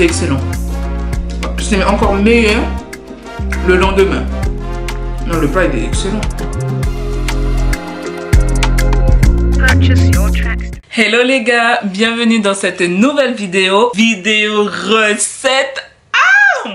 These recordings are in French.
c'est excellent. C'est encore meilleur le lendemain. Non, le plat il est excellent. Hello les gars, bienvenue dans cette nouvelle vidéo recette.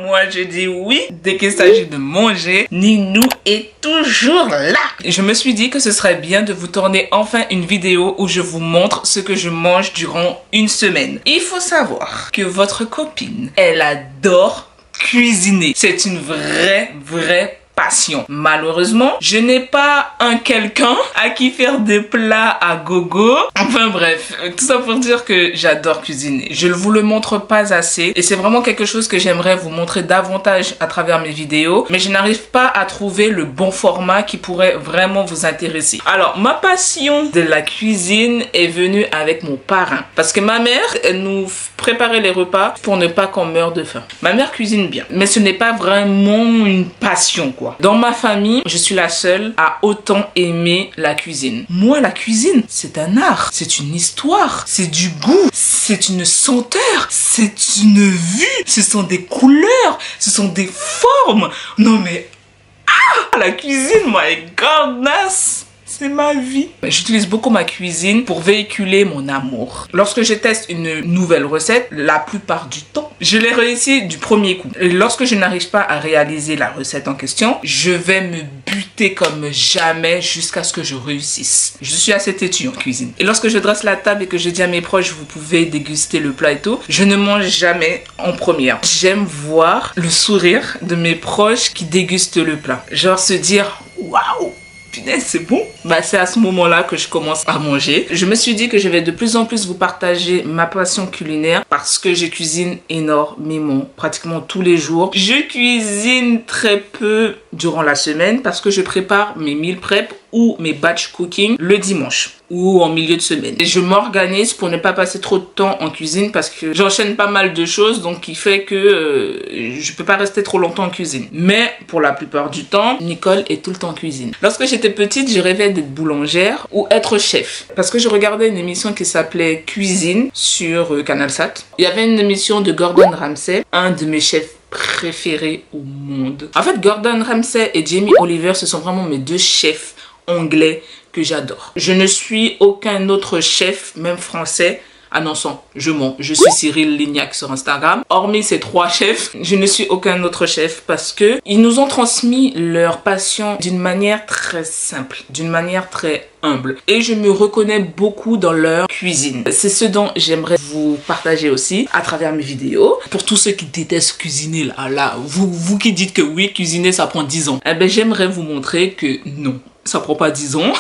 Moi je dis oui, dès qu'il s'agit de manger, Ninou est toujours là. Je me suis dit que ce serait bien de vous tourner enfin une vidéo où je vous montre ce que je mange durant une semaine. Il faut savoir que votre copine, elle adore cuisiner. C'est une vraie passion. Malheureusement, je n'ai pas un quelqu'un à qui faire des plats à gogo. Enfin bref, tout ça pour dire que j'adore cuisiner. Je ne vous le montre pas assez et c'est vraiment quelque chose que j'aimerais vous montrer davantage à travers mes vidéos, mais je n'arrive pas à trouver le bon format qui pourrait vraiment vous intéresser. Alors, ma passion de la cuisine est venue avec mon parrain parce que ma mère, elle nous préparait les repas pour ne pas qu'on meure de faim. Ma mère cuisine bien, mais ce n'est pas vraiment une passion quoi. Dans ma famille, je suis la seule à autant aimer la cuisine. Moi, la cuisine, c'est un art, c'est une histoire, c'est du goût, c'est une senteur, c'est une vue, ce sont des couleurs, ce sont des formes. Non mais, la cuisine, my goodness! C'est ma vie. J'utilise beaucoup ma cuisine pour véhiculer mon amour. Lorsque je teste une nouvelle recette, la plupart du temps, je l'ai réussi du premier coup. Et lorsque je n'arrive pas à réaliser la recette en question, je vais me buter comme jamais jusqu'à ce que je réussisse. Je suis assez têtue en cuisine. Et lorsque je dresse la table et que je dis à mes proches, vous pouvez déguster le plat et tout, je ne mange jamais en première. J'aime voir le sourire de mes proches qui dégustent le plat. Genre se dire, waouh! C'est bon. Bah, c'est à ce moment-là que je commence à manger. Je me suis dit que je vais de plus en plus vous partager ma passion culinaire parce que je cuisine énormément, pratiquement tous les jours. Je cuisine très peu durant la semaine parce que je prépare mes meal prep ou mes batch cooking le dimanche ou en milieu de semaine. Et je m'organise pour ne pas passer trop de temps en cuisine parce que j'enchaîne pas mal de choses, donc il fait que je peux pas rester trop longtemps en cuisine. Mais pour la plupart du temps, Nicole est tout le temps en cuisine. Lorsque j'étais petite, je rêvais d'être boulangère ou être chef parce que je regardais une émission qui s'appelait Cuisine sur Canalsat. Il y avait une émission de Gordon Ramsay, un de mes chefs préférés au monde. En fait, Gordon Ramsay et Jamie Oliver, ce sont vraiment mes deux chefs anglais que j'adore. Je ne suis aucun autre chef, même français. Ah non, je mens. Je suis Cyril Lignac sur Instagram. Hormis ces trois chefs, je ne suis aucun autre chef parce que ils nous ont transmis leur passion d'une manière très simple, d'une manière très humble. Et je me reconnais beaucoup dans leur cuisine. C'est ce dont j'aimerais vous partager aussi à travers mes vidéos. Pour tous ceux qui détestent cuisiner, vous qui dites que oui, cuisiner ça prend 10 ans. Eh ben, j'aimerais vous montrer que non. Ça prend pas 10 ans.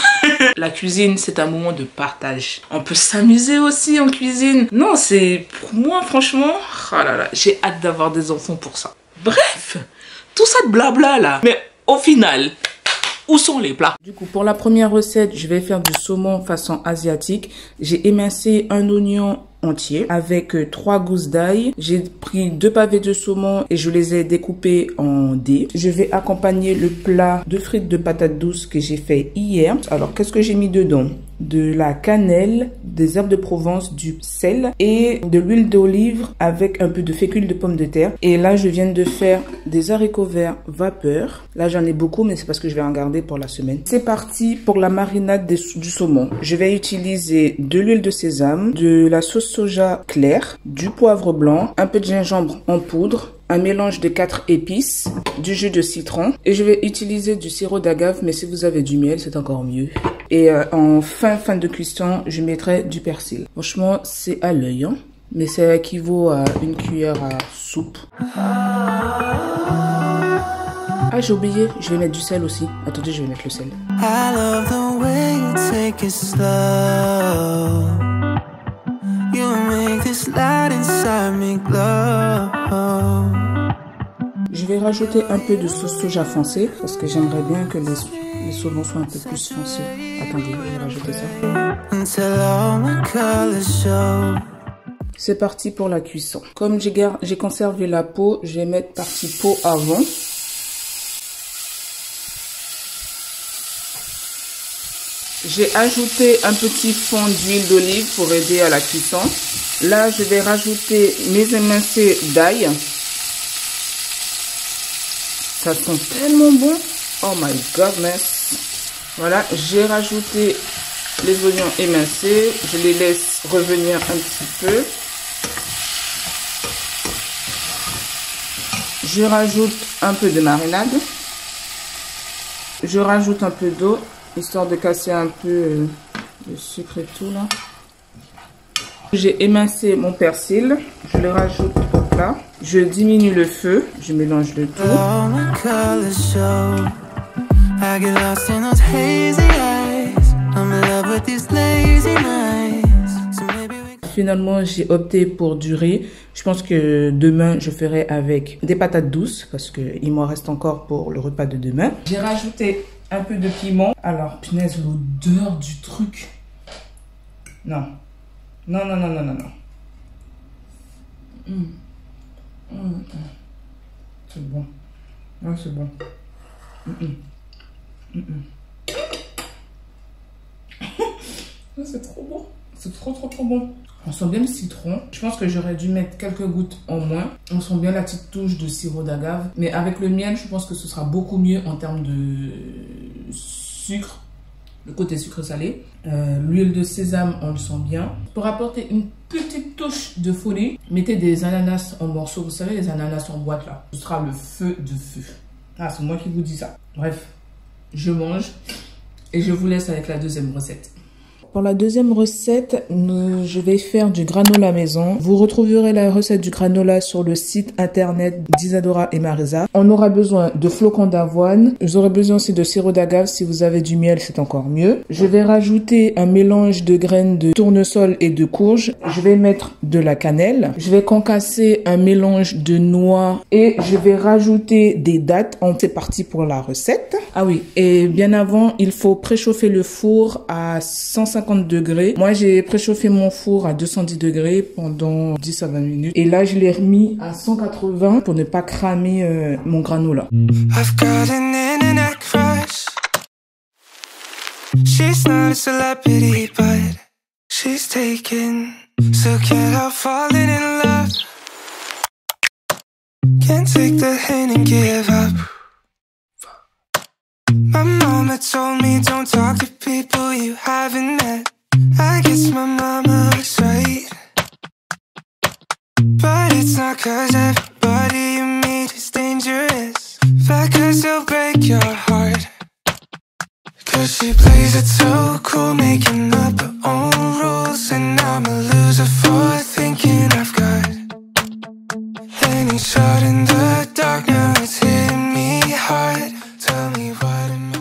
La cuisine, c'est un moment de partage. On peut s'amuser aussi en cuisine. Non, c'est pour moi, franchement, oh là là, j'ai hâte d'avoir des enfants pour ça. Bref, tout ça de blabla là. Mais au final, où sont les plats? Du coup, pour la première recette, je vais faire du saumon façon asiatique. J'ai émincé un oignon entier avec 3 gousses d'ail. J'ai pris 2 pavés de saumon et je les ai découpés en dés. Je vais accompagner le plat de frites de patates douces que j'ai fait hier. Alors, qu'est-ce que j'ai mis dedans? De la cannelle, des herbes de Provence, du sel et de l'huile d'olive avec un peu de fécule de pommes de terre. Et là, je viens de faire des haricots verts vapeur. Là, j'en ai beaucoup, mais c'est parce que je vais en garder pour la semaine. C'est parti pour la marinade du saumon. Je vais utiliser de l'huile de sésame, de la sauce soja claire, du poivre blanc, un peu de gingembre en poudre, un mélange de 4 épices, du jus de citron et je vais utiliser du sirop d'agave, mais si vous avez du miel, c'est encore mieux. Et en fin de cuisson, je mettrai du persil. Franchement, c'est à l'œil, hein, mais ça équivaut à une cuillère à soupe. Ah, j'ai oublié, je vais mettre du sel aussi. Attendez, je vais mettre le sel. I love the way you take it slow. You make this light inside me glow. Je vais rajouter un peu de sauce soja foncée parce que j'aimerais bien que les saumons soient un peu plus foncés. Attendez, je vais rajouter ça. C'est parti pour la cuisson. Comme j'ai conservé la peau, je vais mettre partie peau avant. J'ai ajouté un petit fond d'huile d'olive pour aider à la cuisson. Là, je vais rajouter mes émincés d'ail. Ça sent tellement bon. Oh my goodness. Voilà, j'ai rajouté les oignons émincés. Je les laisse revenir un petit peu. Je rajoute un peu de marinade. Je rajoute un peu d'eau, histoire de casser un peu le sucre et tout là. J'ai émincé mon persil. Je le rajoute au plat. Je diminue le feu. Je mélange le tout. Finalement, j'ai opté pour du riz. Je pense que demain, je ferai avec des patates douces parce qu'il m'en reste encore pour le repas de demain. J'ai rajouté un peu de piment. Alors, punaise, l'odeur du truc. Non. Non, non, non, non, non, non. C'est bon. Non, c'est bon. C'est trop bon. C'est trop bon. On sent bien le citron. Je pense que j'aurais dû mettre quelques gouttes en moins. On sent bien la petite touche de sirop d'agave. Mais avec le miel, je pense que ce sera beaucoup mieux en termes de sucre. Le côté sucre salé. L'huile de sésame, on le sent bien. Pour apporter une petite touche de folie, mettez des ananas en morceaux. Vous savez, les ananas en boîte là. Ce sera le feu de feu. Ah, c'est moi qui vous dis ça. Bref, je mange et je vous laisse avec la deuxième recette. Pour la deuxième recette, je vais faire du granola maison. Vous retrouverez la recette du granola sur le site internet d'Isadora et Marisa. On aura besoin de flocons d'avoine. Vous aurez besoin aussi de sirop d'agave. Si vous avez du miel, c'est encore mieux. Je vais rajouter un mélange de graines de tournesol et de courge. Je vais mettre de la cannelle. Je vais concasser un mélange de noix et je vais rajouter des dattes. C'est parti pour la recette. Ah oui, et bien avant, il faut préchauffer le four à 150 degrés. Moi, j'ai préchauffé mon four à 210 degrés pendant 10 à 20 minutes. Et là, je l'ai remis à 180 pour ne pas cramer mon granola. I've got an internet crush. She's not a celebrity, but she's taken. So can't help falling in love. Can't take the hint and give up. My mama told me don't talk to people you haven't met. I guess my mama was right. But it's not cause everybody you meet is dangerous, but cause they'll break your heart. Cause she plays it so cool, making up her own rules. And I'm a loser for thinking I've got any shot in the dark. Now it's hitting me hard. Tell me what am I?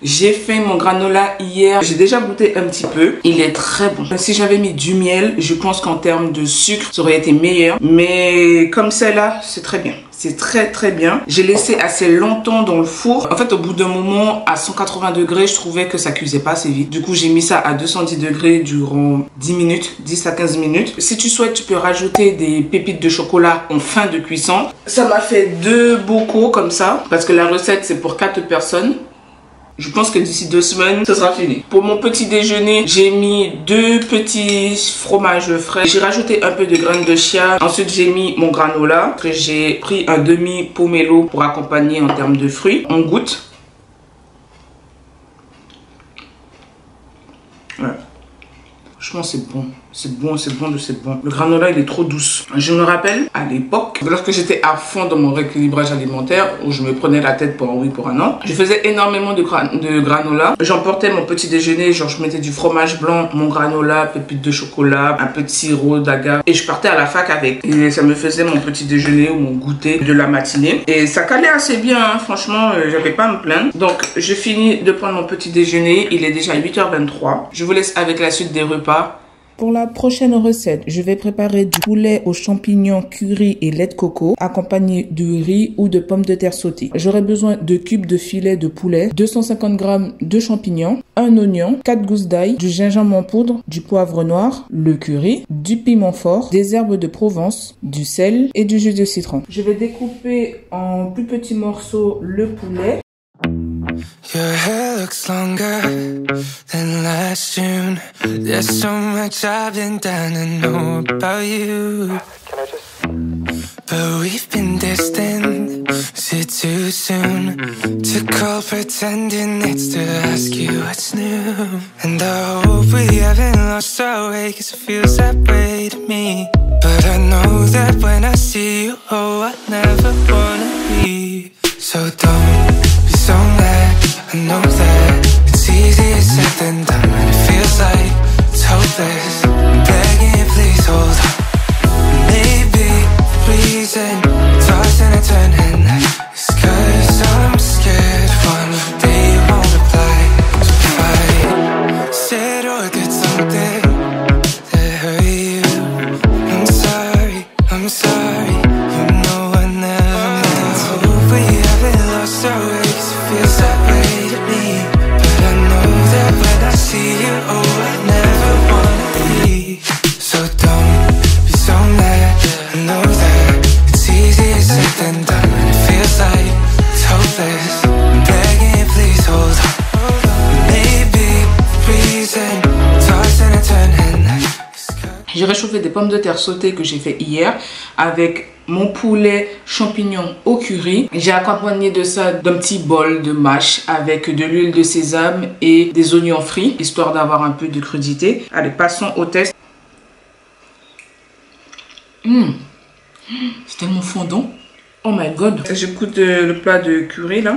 J'ai fait mon granola hier, j'ai déjà goûté un petit peu, il est très bon. Si j'avais mis du miel, je pense qu'en termes de sucre, ça aurait été meilleur. Mais comme celle-là, c'est très bien. C'est très bien. J'ai laissé assez longtemps dans le four. En fait, au bout d'un moment, à 180 degrés, je trouvais que ça cuisait pas assez vite. Du coup, j'ai mis ça à 210 degrés durant 10 minutes, 10 à 15 minutes. Si tu souhaites, tu peux rajouter des pépites de chocolat en fin de cuisson. Ça m'a fait 2 bocaux comme ça, parce que la recette, c'est pour 4 personnes. Je pense que d'ici 2 semaines, ce sera fini. Pour mon petit déjeuner, j'ai mis 2 petits fromages frais. J'ai rajouté un peu de graines de chia. Ensuite, j'ai mis mon granola. Après, j'ai pris un demi pomelo pour accompagner en termes de fruits. On goûte. Ouais. Franchement, c'est bon. C'est bon, c'est bon, c'est bon. Le granola, il est trop douce. Je me rappelle, à l'époque, lorsque j'étais à fond dans mon rééquilibrage alimentaire, où je me prenais la tête pour un oui, pour un non, je faisais énormément de granola. J'emportais mon petit déjeuner, genre je mettais du fromage blanc, mon granola, pépites de chocolat, un peu de sirop d'agave. Et je partais à la fac avec. Et ça me faisait mon petit déjeuner ou mon goûter de la matinée. Et ça calait assez bien, hein. Franchement, j'avais pas à me plaindre. Donc, je finis de prendre mon petit déjeuner. Il est déjà 8h23. Je vous laisse avec la suite des repas. Pour la prochaine recette, je vais préparer du poulet aux champignons curry et lait de coco, accompagné de riz ou de pommes de terre sautées. J'aurai besoin de cubes de filet de poulet, 250 g de champignons, un oignon, 4 gousses d'ail, du gingembre en poudre, du poivre noir, le curry, du piment fort, des herbes de Provence, du sel et du jus de citron. Je vais découper en plus petits morceaux le poulet. Your hair looks longer than last June. There's so much I've been dying to know about you. But we've been distant. Is it too soon to call pretending it's to ask you what's new? And I hope we haven't lost our way, 'cause it feels that way to me. But I know that when I see you, oh, I never wanna leave. So don't be so mad, I know that it's easier said than done, and it feels like it's hopeless. I'm begging you, please hold on. Maybe reason, tossing and turning, it's 'cause I'm scared one day you won't reply. So if I said or did something that hurt you, I'm sorry, I'm sorry, you know I never meant to. I hope we haven't lost our way, 'cause it feels that way to me. But I know that when I see you, oh, I never wanna leave. So don't be so mad, I know that it's easier said than done, and it feels like it's hopeless. I'm begging you, please hold on. Maybe reason, tossing and turning. J'ai réchauffé des pommes de terre sautées que j'ai fait hier avec mon poulet champignon au curry. J'ai accompagné de ça d'un petit bol de mâche avec de l'huile de sésame et des oignons frits, histoire d'avoir un peu de crudité. Allez, passons au test. C'est tellement fondant. Oh my god. J'écoute le plat de curry là.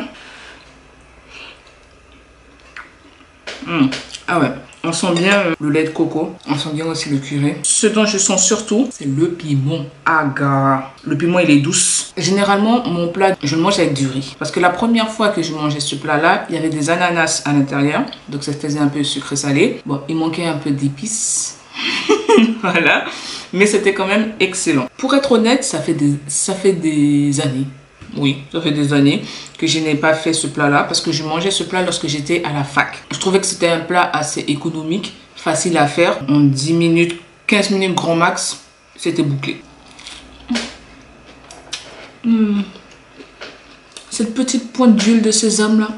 Ah ouais. On sent bien le lait de coco, on sent bien aussi le curry. Ce dont je sens surtout, c'est le piment. Aga. Le piment, il est douce. Généralement, mon plat, je le mange avec du riz. Parce que la première fois que je mangeais ce plat-là, il y avait des ananas à l'intérieur. Donc ça faisait un peu sucré-salé. Bon, il manquait un peu d'épices. Voilà. Mais c'était quand même excellent. Pour être honnête, ça fait des années. Oui, ça fait des années que je n'ai pas fait ce plat-là parce que je mangeais ce plat lorsque j'étais à la fac. Je trouvais que c'était un plat assez économique, facile à faire. En 10 minutes, 15 minutes grand max, c'était bouclé. Cette petite pointe d'huile de sésame là.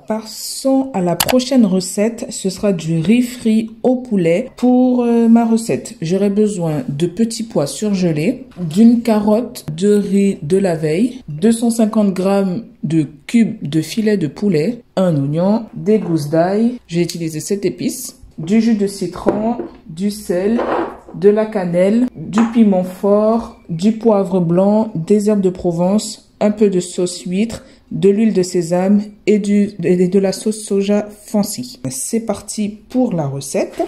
Passons à la prochaine recette, ce sera du riz frit au poulet. Pour ma recette, j'aurai besoin de petits pois surgelés, d'une carotte, de riz de la veille, 250 g de cubes de filet de poulet, un oignon, des gousses d'ail, j'ai utilisé 7 épices, du jus de citron, du sel, de la cannelle, du piment fort, du poivre blanc, des herbes de Provence, un peu de sauce huître, de l'huile de sésame et de la sauce soja fancy. C'est parti pour la recette.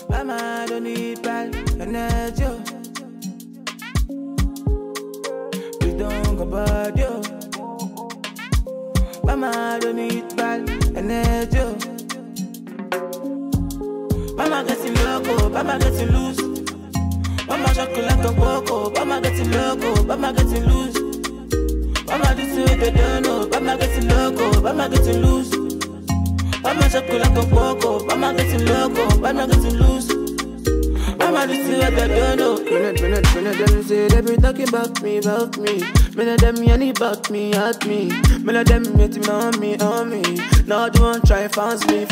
Mama don't need bad energy. Please don't go bad, yo. Mama don't need bad energy. Mama getting loco, mama getting loose. Mama chocolate and cocoa, mama getting loco, mama getting loose. Mama this way they don't know, mama getting loco, mama getting loose. Mama chocolate and cocoa, mama getting loco, mama getting loose. Mama this way they don't know. Many of them say they be talking about me. Many of them yearning about me, at me. Many of them hating on me. Now they want try fans me.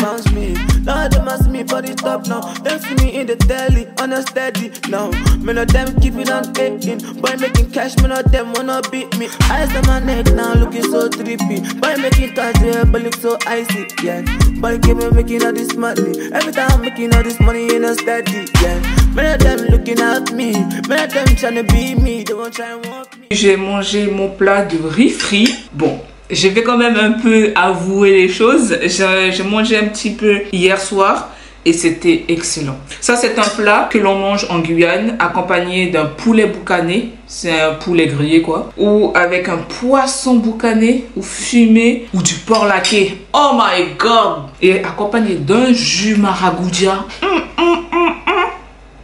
Now they must me for the top now. They see me in the telly, on a steady now. Many of them keeping on hating. Boy making cash, many of them wanna beat me. Eyes on my neck now looking so trippy. Boy making cash, but look so icy, yeah. Boy keep me making all this money. Every time I'm making all this money in a steady, yeah. Many of them looking at me. Many of them trying to be me. They won't try and want me. J'ai mangé mon plat de riz frit. Bon, je vais quand même un peu avouer les choses. J'ai mangé un petit peu hier soir et c'était excellent. Ça, c'est un plat que l'on mange en Guyane accompagné d'un poulet boucané. C'est un poulet grillé quoi. Ou avec un poisson boucané ou fumé ou du porc laqué. Oh my god! Et accompagné d'un jus maragoudia.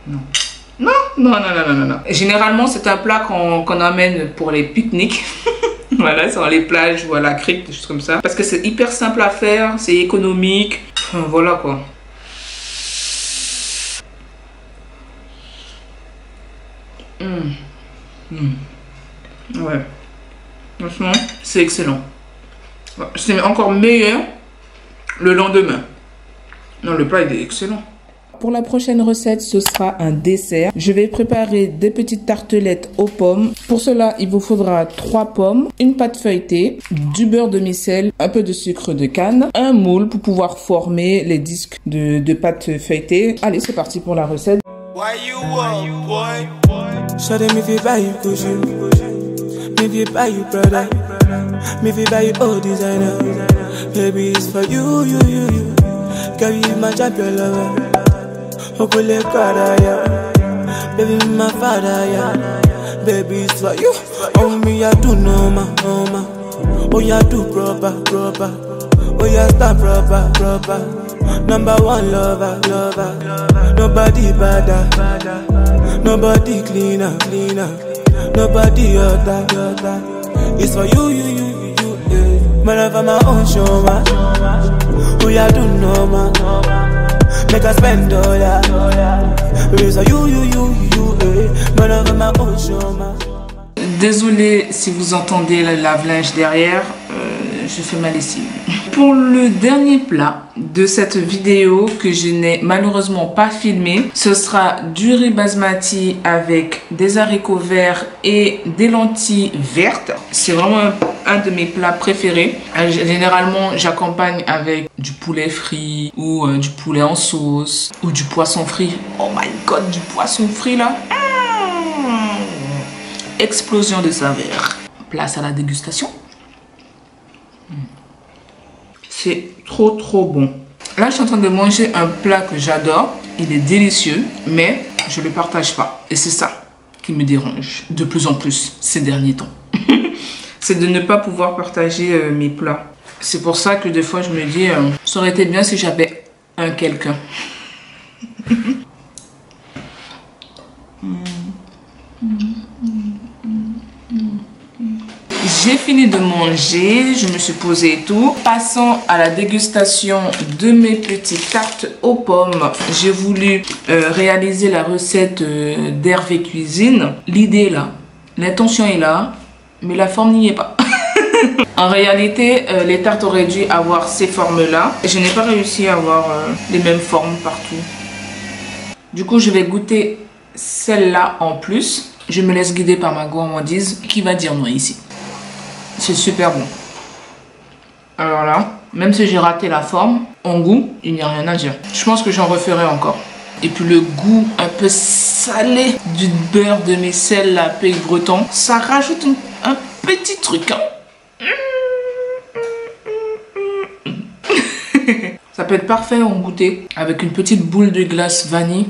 Non. Non, non, non, non, non, non. Généralement, c'est un plat qu'on amène pour les pique-niques. Voilà, sur les plages ou à la crique, des choses comme ça. Parce que c'est hyper simple à faire, c'est économique. Enfin, voilà quoi. Ouais. Franchement, c'est excellent. C'est encore meilleur le lendemain. Non, le plat, il est excellent. Pour la prochaine recette, ce sera un dessert. Je vais préparer des petites tartelettes aux pommes. Pour cela, il vous faudra 3 pommes, une pâte feuilletée, du beurre demi-sel, un peu de sucre de canne, un moule pour pouvoir former les disques de pâte feuilletée. Allez, c'est parti pour la recette. Why you up, boy? Show them if you buy you cushion, if you buy you brother, if you buy you all designer. Baby, it's for you. Girl, you my champion lover. Hopefully, baby, my father, yeah. Baby, it's for you. Oh, me, I do no ma. Oh, yeah, do proper. Oh, yeah, stand proper. Number one lover. Nobody better. Nobody cleaner. Nobody other. It's for you, yeah. Man, I my own show, man. Oh, yeah, do no ma. Make us spend all that. It's for you, Man, I my own show, man. Désolée si vous entendez le lave-linge derrière, je fais ma lessive. Pour le dernier plat de cette vidéo que je n'ai malheureusement pas filmé, ce sera du riz basmati avec des haricots verts et des lentilles vertes. C'est vraiment un de mes plats préférés. Généralement, j'accompagne avec du poulet frit ou du poulet en sauce ou du poisson frit. Oh my god, du poisson frit là. Explosion de saveurs. Place à la dégustation. C'est trop bon. Là, je suis en train de manger un plat que j'adore. Il est délicieux, mais je ne le partage pas. Et c'est ça qui me dérange de plus en plus ces derniers temps. C'est de ne pas pouvoir partager mes plats. C'est pour ça que des fois, je me dis, ça aurait été bien si j'avais un quelqu'un. J'ai fini de manger, je me suis posée et tout. Passons à la dégustation de mes petites tartes aux pommes. J'ai voulu réaliser la recette d'Hervé Cuisine. L'idée est là, l'intention est là, mais la forme n'y est pas. En réalité, les tartes auraient dû avoir ces formes-là. Je n'ai pas réussi à avoir les mêmes formes partout. Du coup, je vais goûter celle-là en plus. Je me laisse guider par ma gourmandise. Qui va dire non ici? C'est super bon. Alors là, même si j'ai raté la forme, en goût, il n'y a rien à dire. Je pense que j'en referai encore. Et puis le goût un peu salé du beurre de demi-sel, la pays breton, ça rajoute un petit truc. Hein. Ça peut être parfait en goûter avec une petite boule de glace vanille.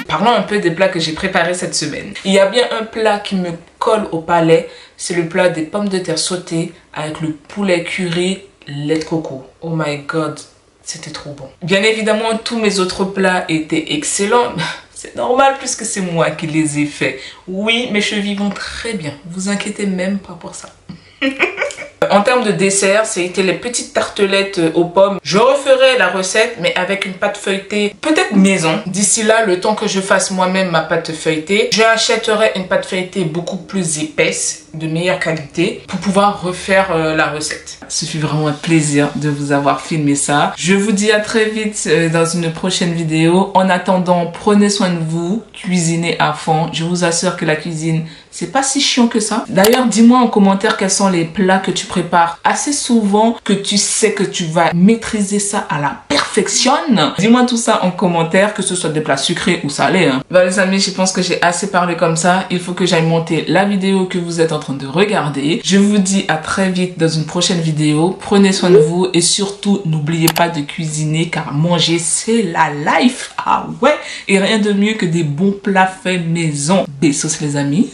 Parlons un peu des plats que j'ai préparés cette semaine. Il y a bien un plat qui me colle au palais, c'est le plat des pommes de terre sautées avec le poulet curry, lait de coco. Oh my god, c'était trop bon. Bien évidemment, tous mes autres plats étaient excellents. C'est normal puisque c'est moi qui les ai faits. Oui, mes chevilles vont très bien. Vous inquiétez même pas pour ça. En termes de dessert, c'était les petites tartelettes aux pommes. Je referai la recette, mais avec une pâte feuilletée, peut-être maison. D'ici là, le temps que je fasse moi-même ma pâte feuilletée, j'achèterai une pâte feuilletée beaucoup plus épaisse, de meilleure qualité, pour pouvoir refaire la recette. Ce fut vraiment un plaisir de vous avoir filmé ça. Je vous dis à très vite dans une prochaine vidéo. En attendant, prenez soin de vous, cuisinez à fond. Je vous assure que la cuisine, c'est pas si chiant que ça. D'ailleurs, dis-moi en commentaire quels sont les plats que tu prépares assez souvent, que tu sais que tu vas maîtriser ça à la perfection. Dis-moi tout ça en commentaire, que ce soit des plats sucrés ou salés. Bah les amis, je pense que j'ai assez parlé comme ça. Il faut que j'aille monter la vidéo que vous êtes en train de regarder. Je vous dis à très vite dans une prochaine vidéo. Prenez soin de vous et surtout, n'oubliez pas de cuisiner car manger, c'est la life. Ah ouais, et rien de mieux que des bons plats faits maison. Bisous les amis.